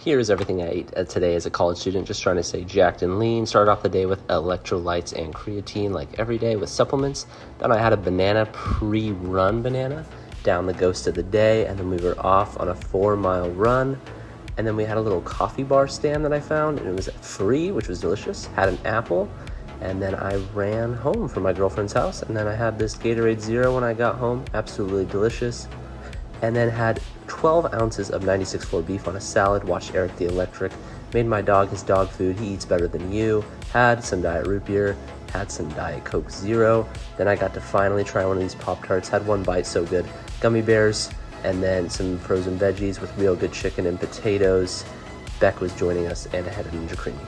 Here is everything I ate today as a college student, just trying to stay jacked and lean. Started off the day with electrolytes and creatine like every day with supplements. Then I had a banana, pre-run banana, down the ghost of the day, and then we were off on a 4-mile run. And then we had a little coffee bar stand that I found, and it was free, which was delicious. Had an apple, and then I ran home from my girlfriend's house, and then I had this Gatorade Zero when I got home, absolutely delicious. And then had 12 ounces of 96.4 beef on a salad, watched Eric the Electric, made my dog his dog food, he eats better than you, had some Diet Root Beer, had some Diet Coke Zero, then I got to finally try one of these Pop-Tarts, had one bite, so good, gummy bears, and then some frozen veggies with real good chicken and potatoes. Beck was joining us, and I had a Ninja Creamy.